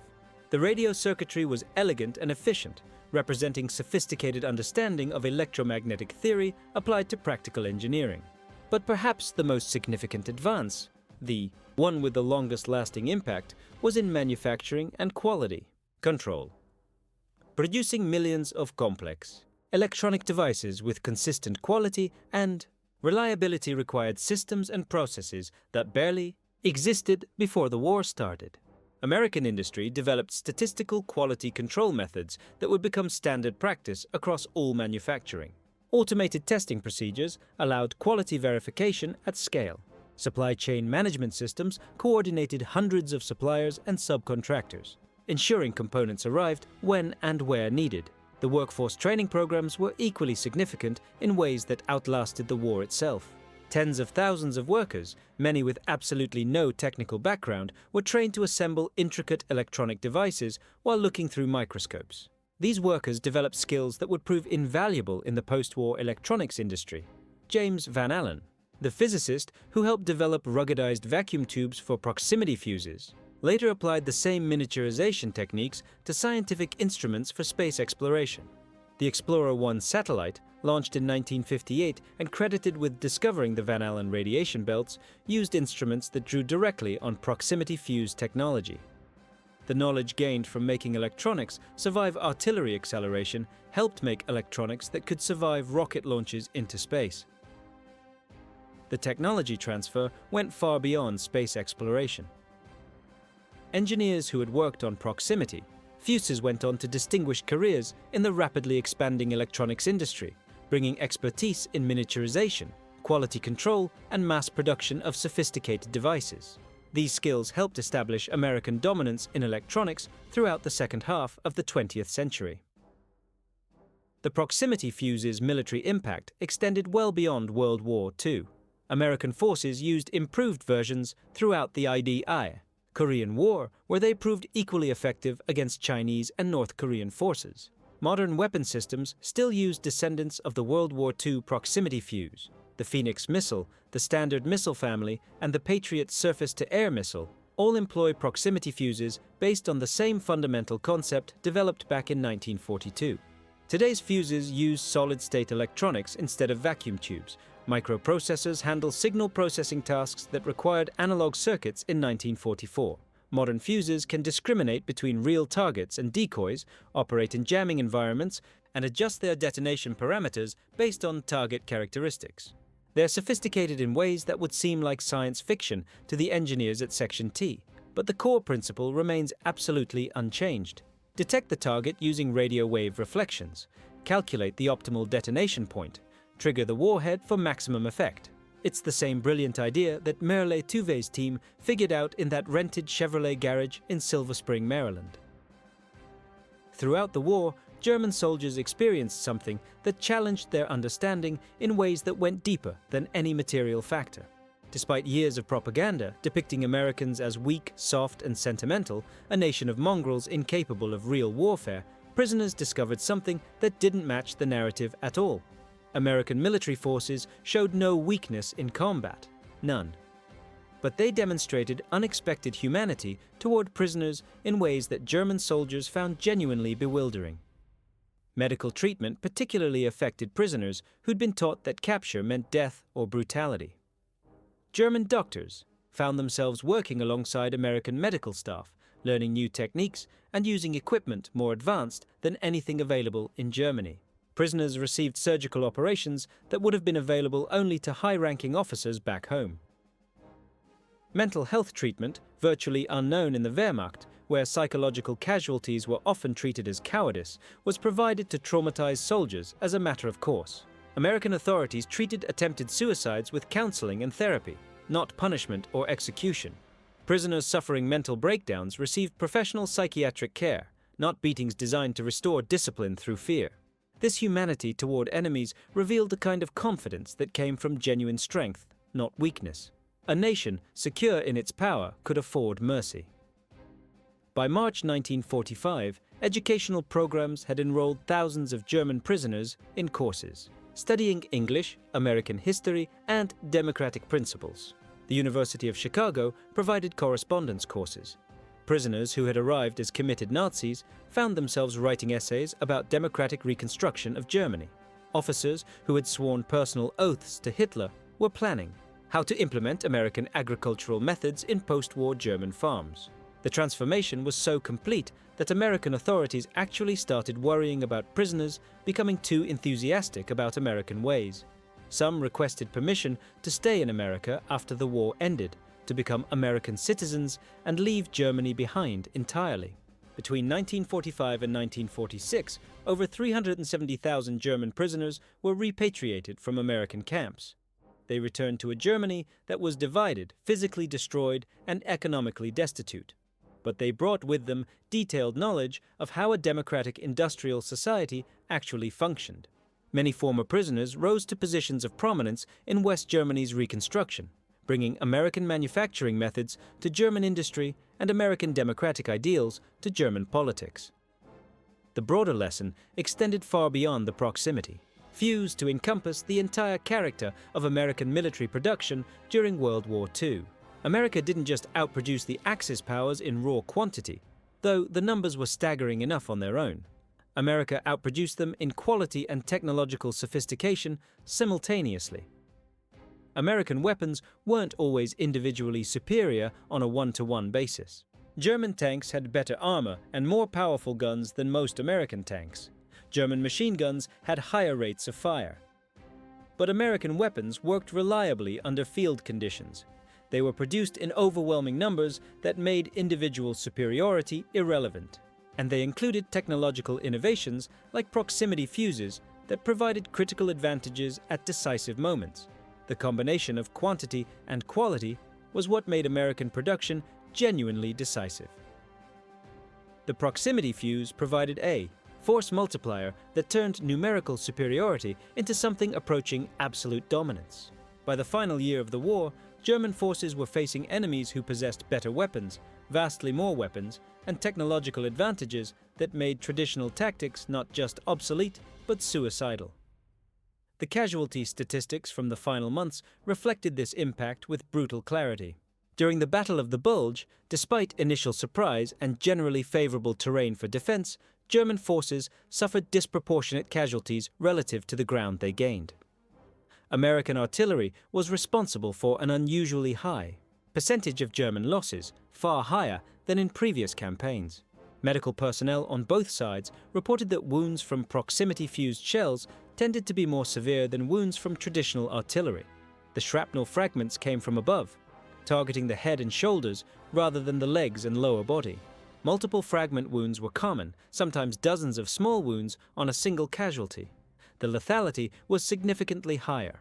The radio circuitry was elegant and efficient, representing sophisticated understanding of electromagnetic theory applied to practical engineering. But perhaps the most significant advance, the one with the longest lasting impact, was in manufacturing and quality control. Producing millions of complex electronic devices with consistent quality and reliability required systems and processes that barely existed before the war started. American industry developed statistical quality control methods that would become standard practice across all manufacturing. Automated testing procedures allowed quality verification at scale. Supply chain management systems coordinated hundreds of suppliers and subcontractors, ensuring components arrived when and where needed. The workforce training programs were equally significant in ways that outlasted the war itself. Tens of thousands of workers, many with absolutely no technical background, were trained to assemble intricate electronic devices while looking through microscopes. These workers developed skills that would prove invaluable in the post-war electronics industry. James Van Allen, the physicist who helped develop ruggedized vacuum tubes for proximity fuses, later applied the same miniaturization techniques to scientific instruments for space exploration. The Explorer 1 satellite, launched in 1958 and credited with discovering the Van Allen radiation belts, used instruments that drew directly on proximity fuse technology. The knowledge gained from making electronics survive artillery acceleration helped make electronics that could survive rocket launches into space. The technology transfer went far beyond space exploration. Engineers who had worked on proximity fuses went on to distinguished careers in the rapidly expanding electronics industry, bringing expertise in miniaturization, quality control, and mass production of sophisticated devices. These skills helped establish American dominance in electronics throughout the second half of the 20th century. The proximity fuse's military impact extended well beyond World War II. American forces used improved versions throughout the IDI, Korean War, where they proved equally effective against Chinese and North Korean forces. Modern weapon systems still use descendants of the World War II proximity fuse. The Phoenix missile, the Standard missile family, and the Patriot surface-to-air missile all employ proximity fuses based on the same fundamental concept developed back in 1942. Today's fuses use solid-state electronics instead of vacuum tubes. Microprocessors handle signal processing tasks that required analog circuits in 1944. Modern fuses can discriminate between real targets and decoys, operate in jamming environments, and adjust their detonation parameters based on target characteristics. They are sophisticated in ways that would seem like science fiction to the engineers at Section T, but the core principle remains absolutely unchanged. Detect the target using radio wave reflections, calculate the optimal detonation point, trigger the warhead for maximum effect. It's the same brilliant idea that Merle Tuve's team figured out in that rented Chevrolet garage in Silver Spring, Maryland. Throughout the war, German soldiers experienced something that challenged their understanding in ways that went deeper than any material factor. Despite years of propaganda depicting Americans as weak, soft, and sentimental, a nation of mongrels incapable of real warfare, prisoners discovered something that didn't match the narrative at all. American military forces showed no weakness in combat, none. But they demonstrated unexpected humanity toward prisoners in ways that German soldiers found genuinely bewildering. Medical treatment particularly affected prisoners who'd been taught that capture meant death or brutality. German doctors found themselves working alongside American medical staff, learning new techniques and using equipment more advanced than anything available in Germany. Prisoners received surgical operations that would have been available only to high-ranking officers back home. Mental health treatment, virtually unknown in the Wehrmacht, where psychological casualties were often treated as cowardice, was provided to traumatized soldiers as a matter of course. American authorities treated attempted suicides with counseling and therapy, not punishment or execution. Prisoners suffering mental breakdowns received professional psychiatric care, not beatings designed to restore discipline through fear. This humanity toward enemies revealed the kind of confidence that came from genuine strength, not weakness. A nation, secure in its power, could afford mercy. By March 1945, educational programs had enrolled thousands of German prisoners in courses, studying English, American history, and democratic principles. The University of Chicago provided correspondence courses. Prisoners who had arrived as committed Nazis found themselves writing essays about democratic reconstruction of Germany. Officers who had sworn personal oaths to Hitler were planning how to implement American agricultural methods in post-war German farms. The transformation was so complete that American authorities actually started worrying about prisoners becoming too enthusiastic about American ways. Some requested permission to stay in America after the war ended, to become American citizens and leave Germany behind entirely. Between 1945 and 1946, over 370,000 German prisoners were repatriated from American camps. They returned to a Germany that was divided, physically destroyed, and economically destitute. But they brought with them detailed knowledge of how a democratic industrial society actually functioned. Many former prisoners rose to positions of prominence in West Germany's reconstruction, bringing American manufacturing methods to German industry and American democratic ideals to German politics. The broader lesson extended far beyond the proximity, fused to encompass the entire character of American military production during World War II. America didn't just outproduce the Axis powers in raw quantity, though the numbers were staggering enough on their own. America outproduced them in quality and technological sophistication simultaneously. American weapons weren't always individually superior on a one-to-one basis. German tanks had better armor and more powerful guns than most American tanks. German machine guns had higher rates of fire. But American weapons worked reliably under field conditions. They were produced in overwhelming numbers that made individual superiority irrelevant. And they included technological innovations like proximity fuses that provided critical advantages at decisive moments. The combination of quantity and quality was what made American production genuinely decisive. The proximity fuse provided a force multiplier that turned numerical superiority into something approaching absolute dominance. By the final year of the war, German forces were facing enemies who possessed better weapons, vastly more weapons, and technological advantages that made traditional tactics not just obsolete, but suicidal. The casualty statistics from the final months reflected this impact with brutal clarity. During the Battle of the Bulge, despite initial surprise and generally favorable terrain for defense, German forces suffered disproportionate casualties relative to the ground they gained. American artillery was responsible for an unusually high percentage of German losses, far higher than in previous campaigns. Medical personnel on both sides reported that wounds from proximity-fused shells tended to be more severe than wounds from traditional artillery. The shrapnel fragments came from above, targeting the head and shoulders rather than the legs and lower body. Multiple fragment wounds were common, sometimes dozens of small wounds on a single casualty. The lethality was significantly higher.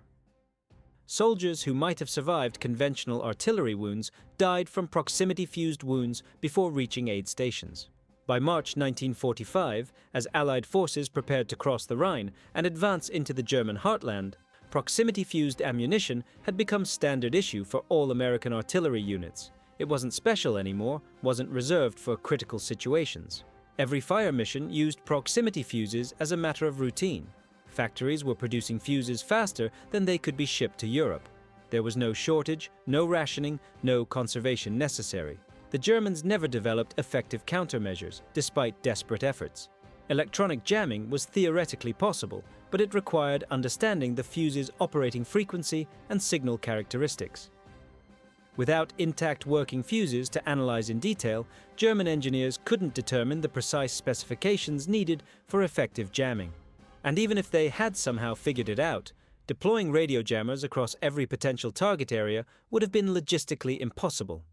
Soldiers who might have survived conventional artillery wounds died from proximity-fused wounds before reaching aid stations. By March 1945, as Allied forces prepared to cross the Rhine and advance into the German heartland, proximity-fused ammunition had become standard issue for all American artillery units. It wasn't special anymore, wasn't reserved for critical situations. Every fire mission used proximity fuses as a matter of routine. Factories were producing fuses faster than they could be shipped to Europe. There was no shortage, no rationing, no conservation necessary. The Germans never developed effective countermeasures, despite desperate efforts. Electronic jamming was theoretically possible, but it required understanding the fuse's operating frequency and signal characteristics. Without intact working fuses to analyze in detail, German engineers couldn't determine the precise specifications needed for effective jamming. And even if they had somehow figured it out, deploying radio jammers across every potential target area would have been logistically impossible.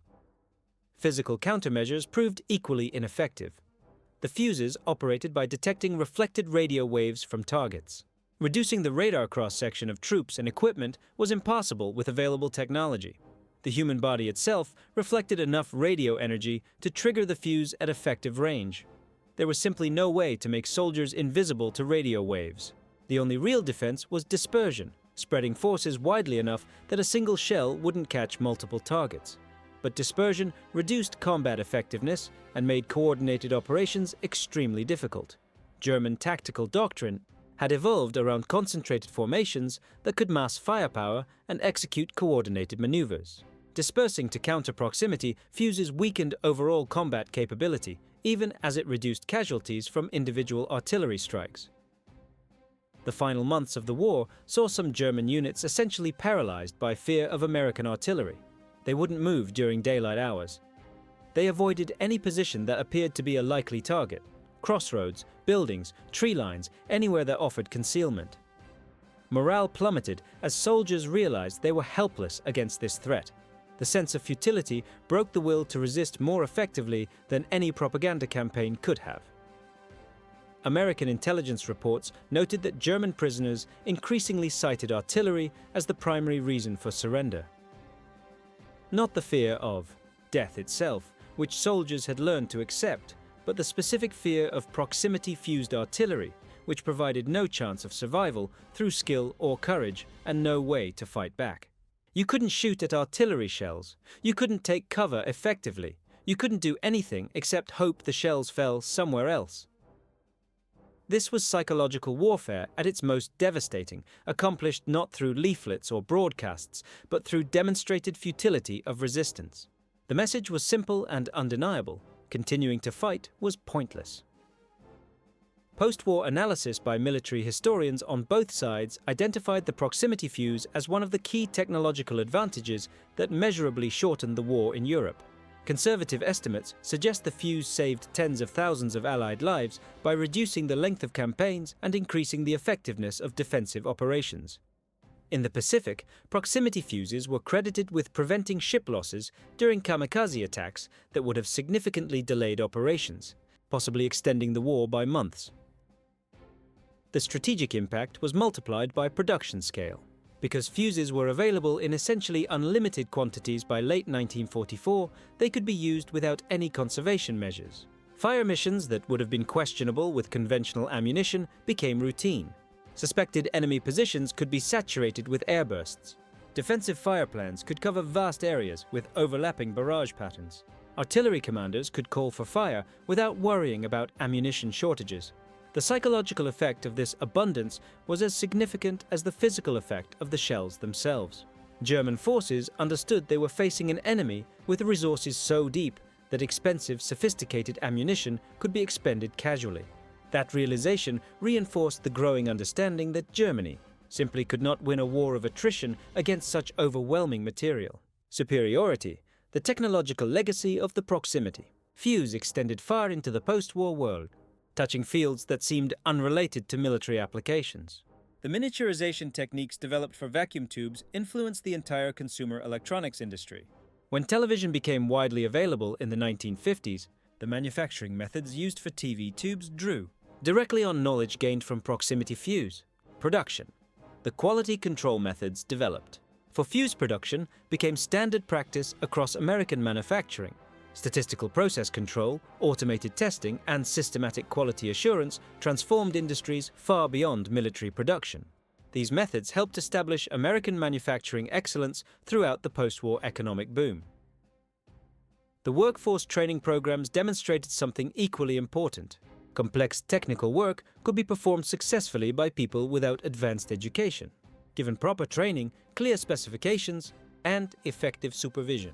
Physical countermeasures proved equally ineffective. The fuses operated by detecting reflected radio waves from targets. Reducing the radar cross-section of troops and equipment was impossible with available technology. The human body itself reflected enough radio energy to trigger the fuse at effective range. There was simply no way to make soldiers invisible to radio waves. The only real defense was dispersion, spreading forces widely enough that a single shell wouldn't catch multiple targets. But dispersion reduced combat effectiveness and made coordinated operations extremely difficult. German tactical doctrine had evolved around concentrated formations that could mass firepower and execute coordinated maneuvers. Dispersing to counter proximity fuses weakened overall combat capability, even as it reduced casualties from individual artillery strikes. The final months of the war saw some German units essentially paralyzed by fear of American artillery. They wouldn't move during daylight hours. They avoided any position that appeared to be a likely target: crossroads, buildings, tree lines, anywhere that offered concealment. Morale plummeted as soldiers realized they were helpless against this threat. The sense of futility broke the will to resist more effectively than any propaganda campaign could have. American intelligence reports noted that German prisoners increasingly cited artillery as the primary reason for surrender. Not the fear of death itself, which soldiers had learned to accept, but the specific fear of proximity-fused artillery, which provided no chance of survival through skill or courage and no way to fight back. You couldn't shoot at artillery shells. You couldn't take cover effectively. You couldn't do anything except hope the shells fell somewhere else. This was psychological warfare at its most devastating, accomplished not through leaflets or broadcasts, but through demonstrated futility of resistance. The message was simple and undeniable. Continuing to fight was pointless. Post-war analysis by military historians on both sides identified the proximity fuse as one of the key technological advantages that measurably shortened the war in Europe. Conservative estimates suggest the fuse saved tens of thousands of Allied lives by reducing the length of campaigns and increasing the effectiveness of defensive operations. In the Pacific, proximity fuses were credited with preventing ship losses during kamikaze attacks that would have significantly delayed operations, possibly extending the war by months. The strategic impact was multiplied by production scale. Because fuses were available in essentially unlimited quantities by late 1944, they could be used without any conservation measures. Fire missions that would have been questionable with conventional ammunition became routine. Suspected enemy positions could be saturated with airbursts. Defensive fire plans could cover vast areas with overlapping barrage patterns. Artillery commanders could call for fire without worrying about ammunition shortages. The psychological effect of this abundance was as significant as the physical effect of the shells themselves. German forces understood they were facing an enemy with resources so deep that expensive, sophisticated ammunition could be expended casually. That realization reinforced the growing understanding that Germany simply could not win a war of attrition against such overwhelming material. Superiority, the technological legacy of the proximity. Fuse extended far into the post-war world, touching fields that seemed unrelated to military applications. The miniaturization techniques developed for vacuum tubes influenced the entire consumer electronics industry. When television became widely available in the 1950s, the manufacturing methods used for TV tubes drew directly on knowledge gained from proximity fuse production. The quality control methods developed for fuse production became standard practice across American manufacturing. Statistical process control, automated testing, and systematic quality assurance transformed industries far beyond military production. These methods helped establish American manufacturing excellence throughout the post-war economic boom. The workforce training programs demonstrated something equally important. Complex technical work could be performed successfully by people without advanced education, given proper training, clear specifications, and effective supervision.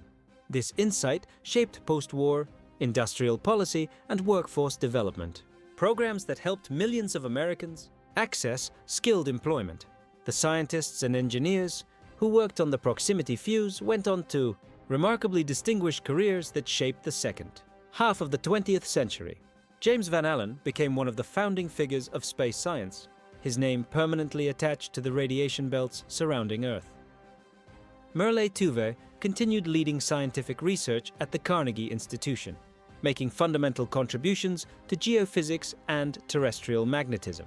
This insight shaped post-war industrial policy and workforce development. Programs that helped millions of Americans access skilled employment. The scientists and engineers who worked on the proximity fuse went on to remarkably distinguished careers that shaped the second half of the 20th century. James Van Allen became one of the founding figures of space science, his name permanently attached to the radiation belts surrounding Earth. Merle Tuve continued leading scientific research at the Carnegie Institution, making fundamental contributions to geophysics and terrestrial magnetism.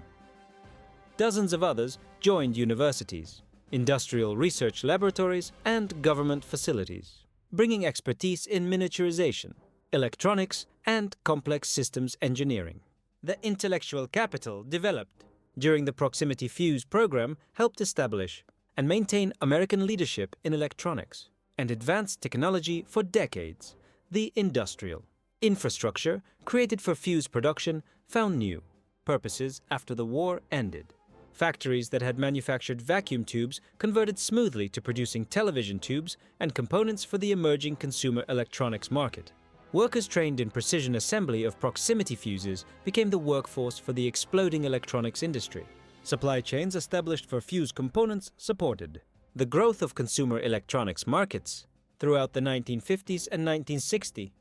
Dozens of others joined universities, industrial research laboratories, and government facilities, bringing expertise in miniaturization, electronics, and complex systems engineering. The intellectual capital developed during the proximity fuse program helped establish and maintain American leadership in electronics and advanced technology for decades. The industrial infrastructure created for fuse production found new purposes after the war ended. Factories that had manufactured vacuum tubes converted smoothly to producing television tubes and components for the emerging consumer electronics market. Workers trained in precision assembly of proximity fuses became the workforce for the exploding electronics industry. Supply chains established for fuse components supported the growth of consumer electronics markets throughout the 1950s and 1960s.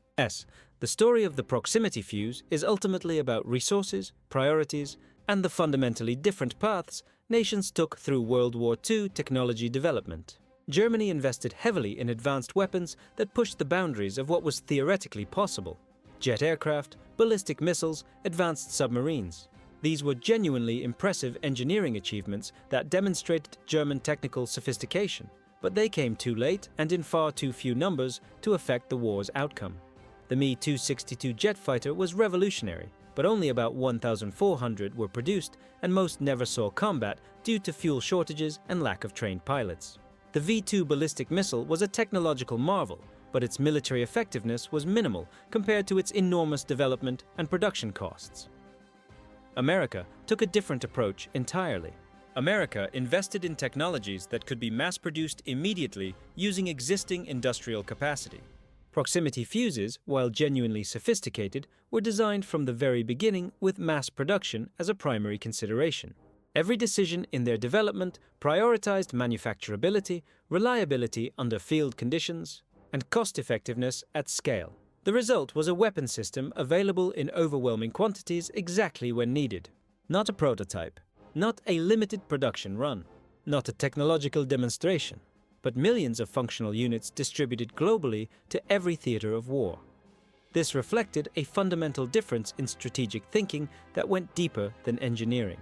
The story of the proximity fuse is ultimately about resources, priorities, and the fundamentally different paths nations took through World War II technology development. Germany invested heavily in advanced weapons that pushed the boundaries of what was theoretically possible: jet aircraft, ballistic missiles, advanced submarines. These were genuinely impressive engineering achievements that demonstrated German technical sophistication, but they came too late and in far too few numbers to affect the war's outcome. The Me-262 jet fighter was revolutionary, but only about 1,400 were produced, and most never saw combat due to fuel shortages and lack of trained pilots. The V-2 ballistic missile was a technological marvel, but its military effectiveness was minimal compared to its enormous development and production costs. America took a different approach entirely. America invested in technologies that could be mass-produced immediately using existing industrial capacity. Proximity fuses, while genuinely sophisticated, were designed from the very beginning with mass production as a primary consideration. Every decision in their development prioritized manufacturability, reliability under field conditions, and cost-effectiveness at scale. The result was a weapon system available in overwhelming quantities exactly when needed. Not a prototype, not a limited production run, not a technological demonstration, but millions of functional units distributed globally to every theater of war. This reflected a fundamental difference in strategic thinking that went deeper than engineering.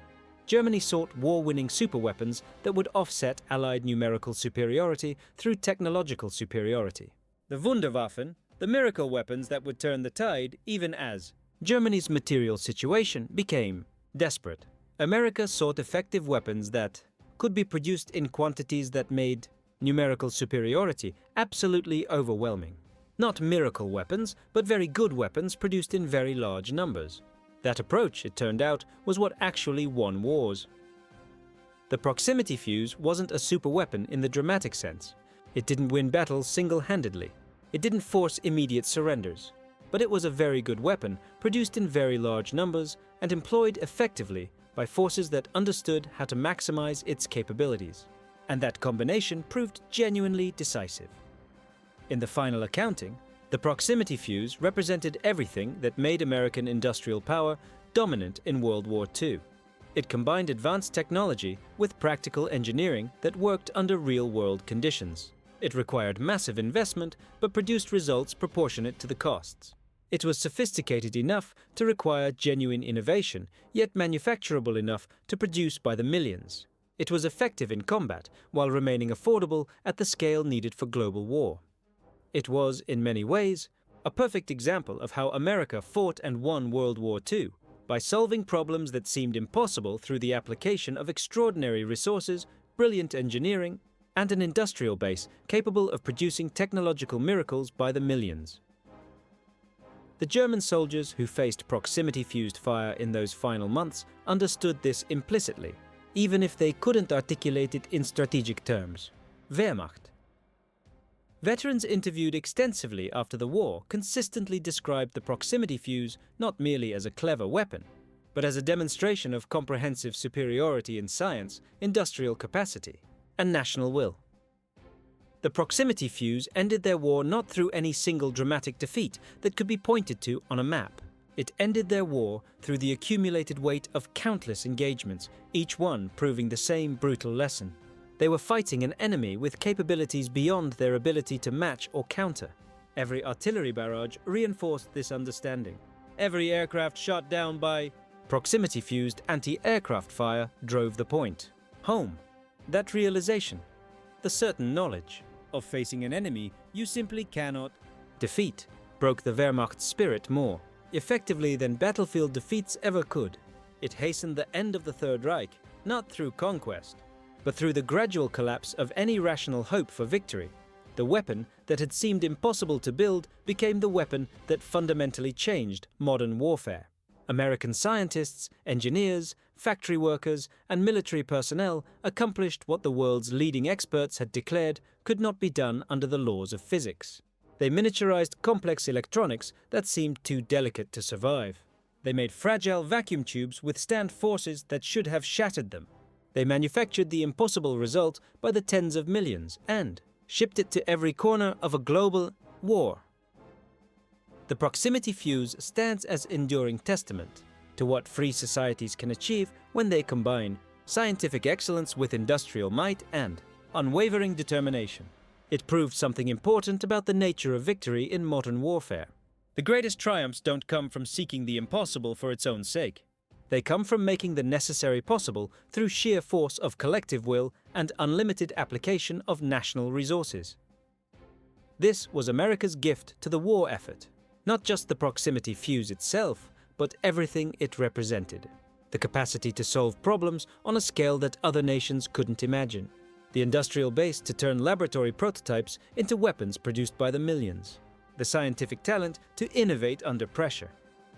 Germany sought war-winning superweapons that would offset Allied numerical superiority through technological superiority. The Wunderwaffen, the miracle weapons that would turn the tide even as Germany's material situation became desperate. America sought effective weapons that could be produced in quantities that made numerical superiority absolutely overwhelming. Not miracle weapons, but very good weapons produced in very large numbers. That approach, it turned out, was what actually won wars. The proximity fuse wasn't a superweapon in the dramatic sense. It didn't win battles single-handedly. It didn't force immediate surrenders. But it was a very good weapon, produced in very large numbers and employed effectively by forces that understood how to maximize its capabilities. And that combination proved genuinely decisive. In the final accounting, the proximity fuse represented everything that made American industrial power dominant in World War II. It combined advanced technology with practical engineering that worked under real-world conditions. It required massive investment, but produced results proportionate to the costs. It was sophisticated enough to require genuine innovation, yet manufacturable enough to produce by the millions. It was effective in combat, while remaining affordable at the scale needed for global war. It was, in many ways, a perfect example of how America fought and won World War II, by solving problems that seemed impossible through the application of extraordinary resources, brilliant engineering, and an industrial base capable of producing technological miracles by the millions. The German soldiers who faced proximity-fused fire in those final months understood this implicitly, even if they couldn't articulate it in strategic terms. Wehrmacht. Veterans interviewed extensively after the war consistently described the proximity fuse not merely as a clever weapon, but as a demonstration of comprehensive superiority in science, industrial capacity, and national will. The proximity fuse ended their war not through any single dramatic defeat that could be pointed to on a map. It ended their war through the accumulated weight of countless engagements, each one proving the same brutal lesson. They were fighting an enemy with capabilities beyond their ability to match or counter. Every artillery barrage reinforced this understanding. Every aircraft shot down by proximity-fused anti-aircraft fire drove the point home. That realization, the certain knowledge of facing an enemy you simply cannot defeat, broke the Wehrmacht's spirit more effectively than battlefield defeats ever could. It hastened the end of the Third Reich, not through conquest, but through the gradual collapse of any rational hope for victory. The weapon that had seemed impossible to build became the weapon that fundamentally changed modern warfare. American scientists, engineers, factory workers, and military personnel accomplished what the world's leading experts had declared could not be done under the laws of physics. They miniaturized complex electronics that seemed too delicate to survive. They made fragile vacuum tubes withstand forces that should have shattered them. They manufactured the impossible result by the tens of millions and shipped it to every corner of a global war. The proximity fuse stands as enduring testament to what free societies can achieve when they combine scientific excellence with industrial might and unwavering determination. It proved something important about the nature of victory in modern warfare. The greatest triumphs don't come from seeking the impossible for its own sake. They come from making the necessary possible through sheer force of collective will and unlimited application of national resources. This was America's gift to the war effort. Not just the proximity fuse itself, but everything it represented. The capacity to solve problems on a scale that other nations couldn't imagine. The industrial base to turn laboratory prototypes into weapons produced by the millions. The scientific talent to innovate under pressure.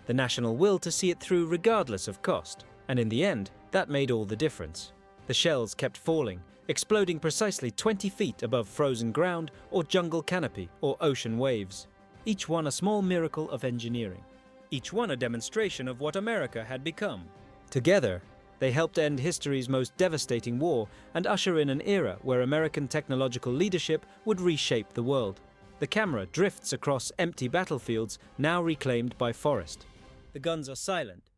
The national will to see it through regardless of cost. And in the end, that made all the difference. The shells kept falling, exploding precisely 20 feet above frozen ground or jungle canopy or ocean waves. Each one a small miracle of engineering. Each one a demonstration of what America had become. Together, they helped end history's most devastating war and usher in an era where American technological leadership would reshape the world. The camera drifts across empty battlefields now reclaimed by forest. The guns are silent,